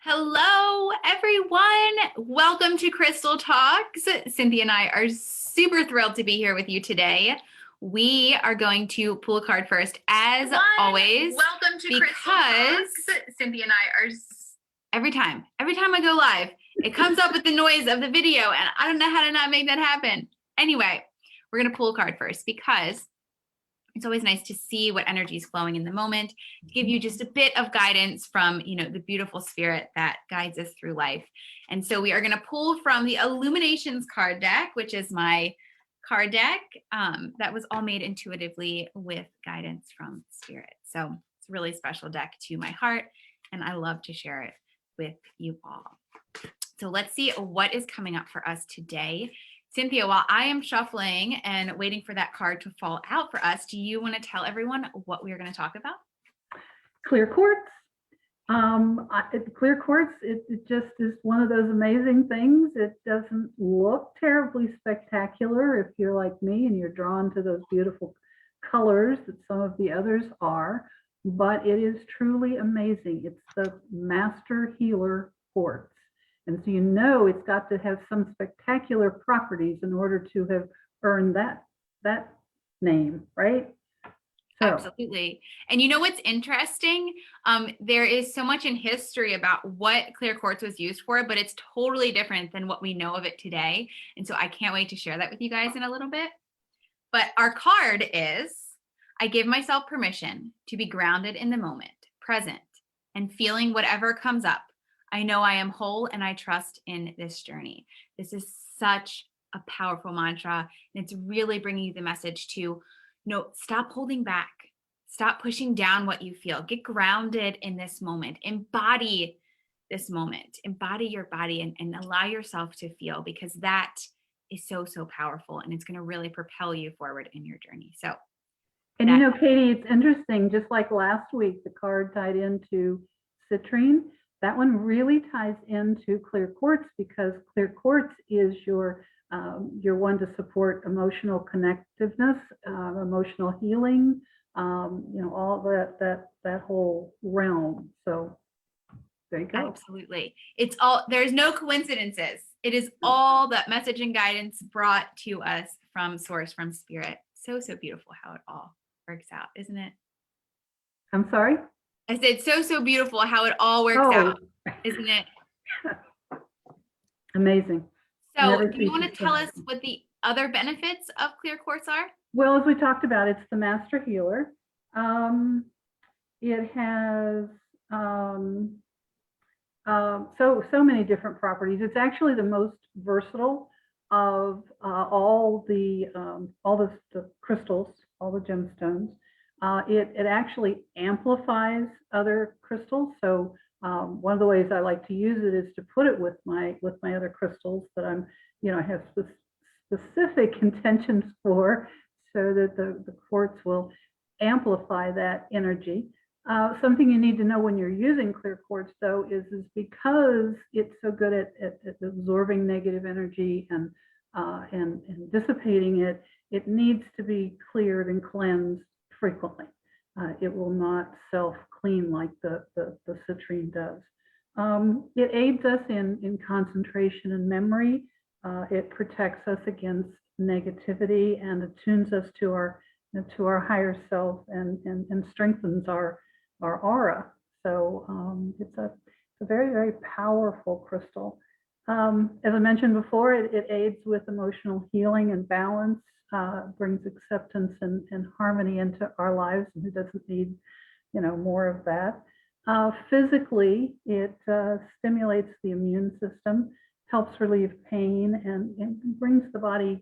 Hello, everyone. Welcome to Crystal Talks. Cynthia and I are super thrilled to be here with you today. We are going to pull a card first, as always. Welcome to Crystal Talks. Cynthia and I are every time I go live, it comes up with the noise of the video, and I don't know how to not make that happen. Anyway, we're going to pull a card first because it's always nice to see what energy is flowing in the moment, to give you just a bit of guidance from, the beautiful spirit that guides us through life. And so we are going to pull from the Illuminations card deck, which is my card deck that was all made intuitively with guidance from spirit. So it's a really special deck to my heart, and I love to share it with you all. So let's see what is coming up for us today. Cynthia, while I am shuffling and waiting for that card to fall out for us, do you want to tell everyone what we are going to talk about? Clear quartz. Clear quartz, it just is one of those amazing things. It doesn't look terribly spectacular if you're like me and you're drawn to those beautiful colors that some of the others are, but it is truly amazing. It's the master healer quartz. And so it's got to have some spectacular properties in order to have earned that name, right? So. Absolutely. And you know what's interesting? There is so much in history about what clear quartz was used for, but it's totally different than what we know of it today. And so I can't wait to share that with you guys in a little bit. But our card is, I give myself permission to be grounded in the moment, present, and feeling whatever comes up. I know I am whole and I trust in this journey. This is such a powerful mantra. And it's really bringing you the message to, stop holding back. Stop pushing down what you feel. Get grounded in this moment. Embody this moment. Embody your body and allow yourself to feel, because that is so, so powerful. And it's going to really propel you forward in your journey. So, and Katie, it's interesting. Just like last week, the card tied into citrine. That one really ties into clear quartz, because clear quartz is your one to support emotional connectiveness, emotional healing, all that whole realm. So there you go. Absolutely. It's all, there's no coincidences. It is all that message and guidance brought to us from source, from spirit. So, so beautiful how it all works out, isn't it? I'm sorry? I said, so beautiful how it all works out, isn't it? Amazing. So do you want to tell us what the other benefits of clear quartz are? Well, as we talked about, it's the master healer. It has so many different properties. It's actually the most versatile of all the crystals, all the gemstones. It actually amplifies other crystals. So one of the ways I like to use it is to put it with my other crystals that I have specific intentions for, so that the quartz will amplify that energy. Something you need to know when you're using clear quartz, though, is because it's so good at absorbing negative energy and dissipating it. It needs to be cleared and cleansed frequently. It will not self-clean like the citrine does. It aids us in concentration and memory. It protects us against negativity and attunes us to our higher self and strengthens our aura. So it's a very, very powerful crystal. As I mentioned before, it aids with emotional healing and balance. Brings acceptance and harmony into our lives, and who doesn't need, more of that. Physically, it stimulates the immune system, helps relieve pain, and brings the body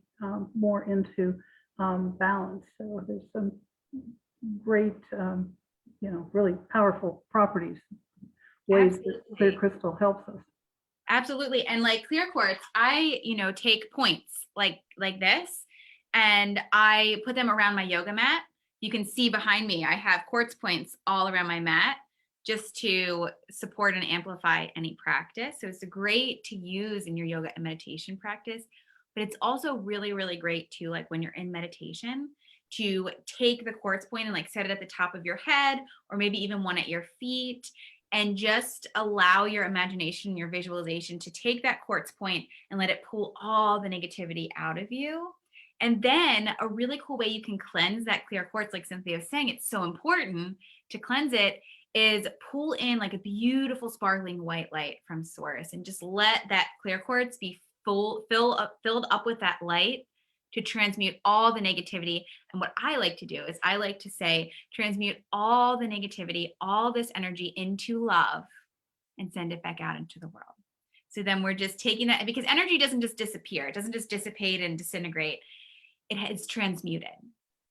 more into balance. So there's some great, really powerful properties, ways that clear crystal helps us. Absolutely. And like clear quartz, I, take points like this, and I put them around my yoga mat. You can see behind me, I have quartz points all around my mat just to support and amplify any practice. So it's great to use in your yoga and meditation practice, but it's also really, really great to, like, when you're in meditation, to take the quartz point and like set it at the top of your head, or maybe even one at your feet, and just allow your imagination, your visualization to take that quartz point and let it pull all the negativity out of you. And then a really cool way you can cleanse that clear quartz, like Cynthia was saying, it's so important to cleanse it, is pull in like a beautiful sparkling white light from source and just let that clear quartz be filled up with that light to transmute all the negativity. And what I like to do is I like to say, transmute all the negativity, all this energy into love and send it back out into the world. So then we're just taking that, because energy doesn't just disappear. It doesn't just dissipate and disintegrate. It's transmuted.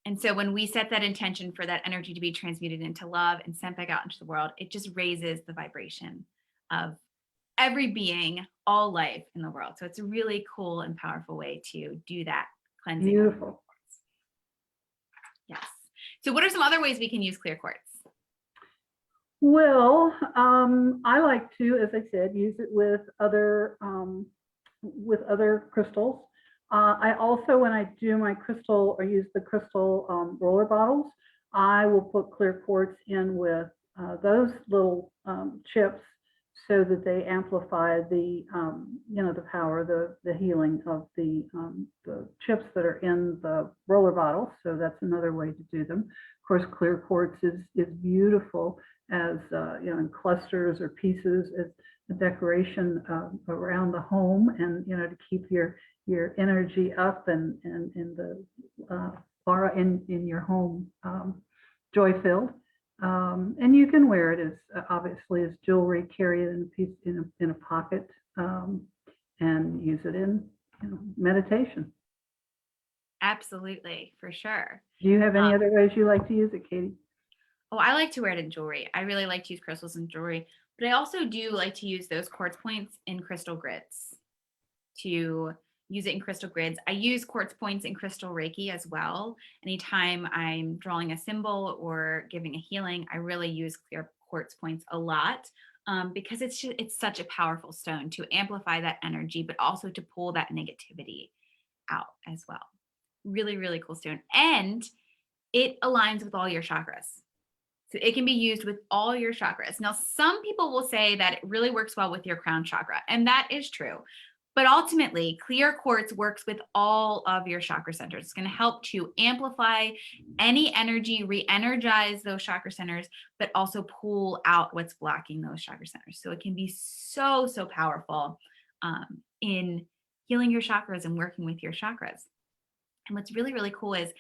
And so when we set that intention for that energy to be transmuted into love and sent back out into the world, it just raises the vibration of every being, all life in the world. So it's a really cool and powerful way to do that cleansing. Beautiful. Yes. So what are some other ways we can use clear quartz? Well, I like to, as I said, use it with other crystals. I also, when I do my crystal or use the crystal roller bottles, I will put clear quartz in with those little chips so that they amplify the, the power, the healing of the chips that are in the roller bottles. So that's another way to do them. Of course, clear quartz is beautiful as, in clusters or pieces as a decoration around the home, and, to keep your energy up and the aura in your home joy-filled. And you can wear it as obviously as jewelry, carry it in a piece in a pocket, and use it in meditation. Absolutely, for sure. Do you have any other ways you like to use it, Katie? Oh, I like to wear it in jewelry. I really like to use crystals in jewelry, but I also do like to use those quartz points in crystal grids, to use it in crystal grids. I use quartz points in crystal Reiki as well. Anytime I'm drawing a symbol or giving a healing, I really use clear quartz points a lot, because it's such a powerful stone to amplify that energy, but also to pull that negativity out as well. Really, really cool stone. And it aligns with all your chakras. So it can be used with all your chakras. Now, some people will say that it really works well with your crown chakra, and that is true. But ultimately, clear quartz works with all of your chakra centers. It's going to help to amplify any energy, re-energize those chakra centers, but also pull out what's blocking those chakra centers. So it can be so, so powerful in healing your chakras and working with your chakras. And what's really, really cool is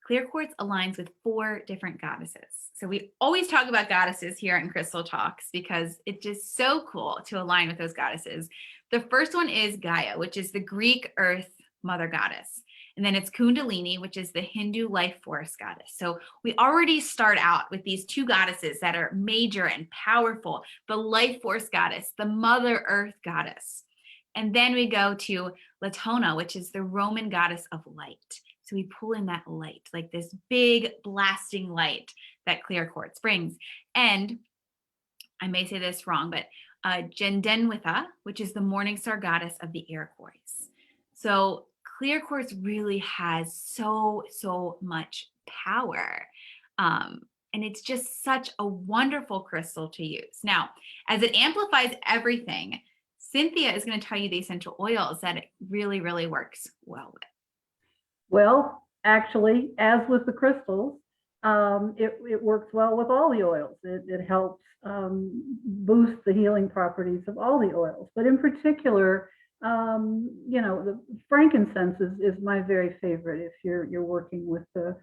clear quartz aligns with 4 different goddesses. So we always talk about goddesses here in Crystal Talks because it's just so cool to align with those goddesses. The first one is Gaia, which is the Greek earth mother goddess. And then it's Kundalini, which is the Hindu life force goddess. So we already start out with these 2 goddesses that are major and powerful, the life force goddess, the mother earth goddess. And then we go to Latona, which is the Roman goddess of light. So we pull in that light, like this big blasting light that clear quartz brings. And I may say this wrong, but Jendenwitha, which is the morning star goddess of the Iroquois. So clear quartz really has so, so much power. And it's just such a wonderful crystal to use. Now, as it amplifies everything, Cynthia is going to tell you the essential oils that it really, really works well with. Well, actually, as with the crystals, it works well with all the oils. It helps boost the healing properties of all the oils. But in particular, the frankincense is my very favorite. If you're working with the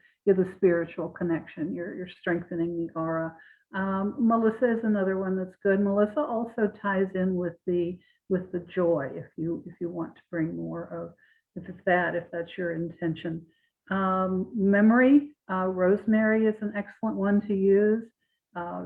spiritual connection, you're strengthening the aura. Melissa is another one that's good. Melissa also ties in with the joy. If you want to bring more of, if that's your intention. Memory, rosemary is an excellent one to use.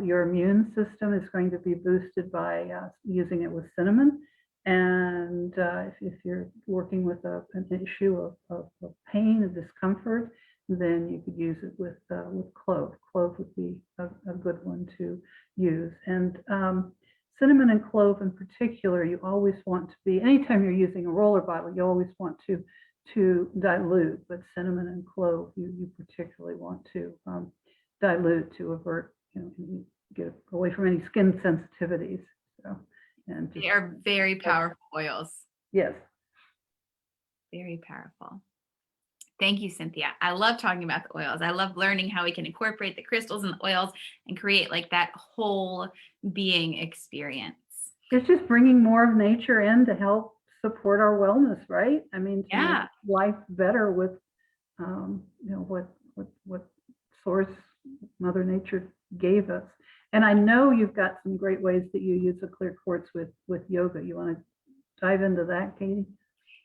Your immune system is going to be boosted by using it with cinnamon. And if you're working with an issue of pain and discomfort, then you could use it with clove. Clove would be a good one to use. And cinnamon and clove in particular, you always want to be, anytime you're using a roller bottle, you always want to dilute, but cinnamon and clove, you particularly want to dilute to avert get away from any skin sensitivities. So, and just, They are very powerful oils. yes. Very powerful. Thank you, Cynthia. I love talking about the oils. I love learning how we can incorporate the crystals and the oils and create like that whole being experience. It's just bringing more of nature in to help support our wellness, right? I mean, to Yeah. make life better with, what source Mother Nature gave us. And I know you've got some great ways that you use the clear quartz with yoga. You want to dive into that, Katie?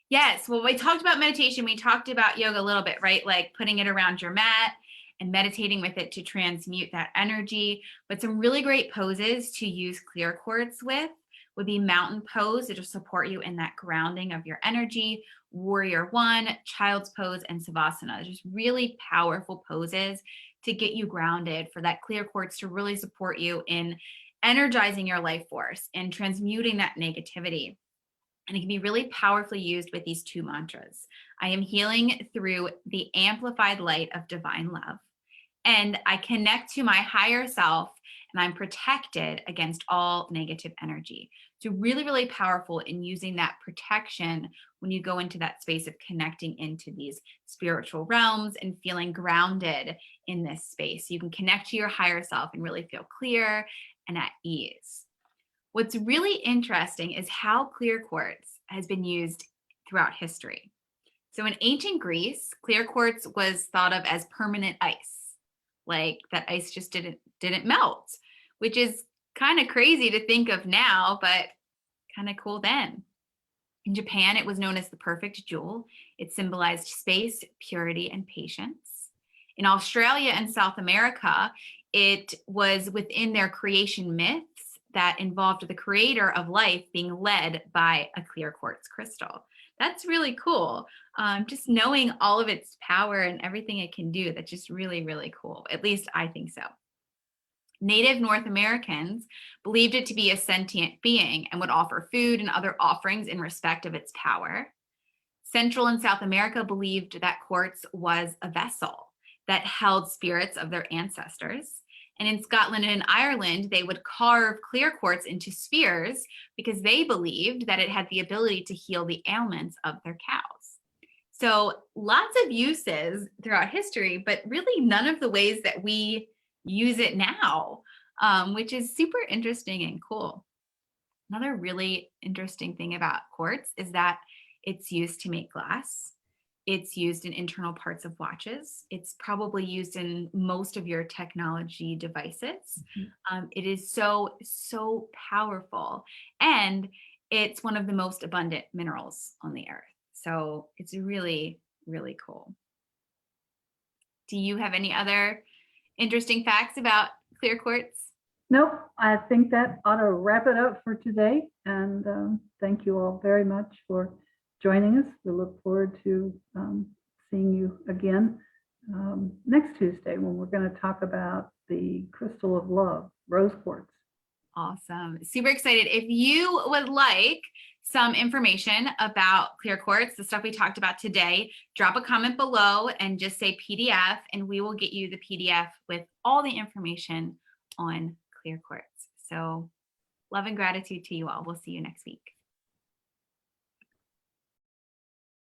Yes. Well, we talked about meditation. We talked about yoga a little bit, right? Like putting it around your mat and meditating with it to transmute that energy. But some really great poses to use clear quartz with would be mountain pose. It'll support you in that grounding of your energy, warrior one, child's pose, and savasana. Just really powerful poses to get you grounded for that clear quartz to really support you in energizing your life force and transmuting that negativity. And it can be really powerfully used with these two mantras. I am healing through the amplified light of divine love. And I connect to my higher self and I'm protected against all negative energy. So really, really powerful in using that protection when you go into that space of connecting into these spiritual realms and feeling grounded in this space. You can connect to your higher self and really feel clear and at ease. What's really interesting is how clear quartz has been used throughout history. So in ancient Greece, clear quartz was thought of as permanent ice, like that ice just didn't melt, which is kind of crazy to think of now, but kind of cool then. In Japan, it was known as the perfect jewel. It symbolized space, purity, and patience. In Australia and South America, it was within their creation myths that involved the creator of life being led by a clear quartz crystal. That's really cool. Just knowing all of its power and everything it can do, that's just really, really cool. At least I think so. Native North Americans believed it to be a sentient being and would offer food and other offerings in respect of its power. Central and South America believed that quartz was a vessel that held spirits of their ancestors. And in Scotland and Ireland, they would carve clear quartz into spheres because they believed that it had the ability to heal the ailments of their cows. So lots of uses throughout history, but really none of the ways that we use it now, which is super interesting and cool. Another really interesting thing about quartz is that it's used to make glass. It's used in internal parts of watches. It's probably used in most of your technology devices. It is so, so powerful. And it's one of the most abundant minerals on the earth. So it's really, really cool. Do you have any other interesting facts about clear quartz? Nope, I think that ought to wrap it up for today. And thank you all very much for joining us. We look forward to seeing you again next Tuesday when we're going to talk about the crystal of love, rose quartz. Awesome. Super excited. If you would like some information about clear quartz, the stuff we talked about today, drop a comment below and just say PDF, and we will get you the PDF with all the information on clear quartz. So love and gratitude to you all. We'll see you next week.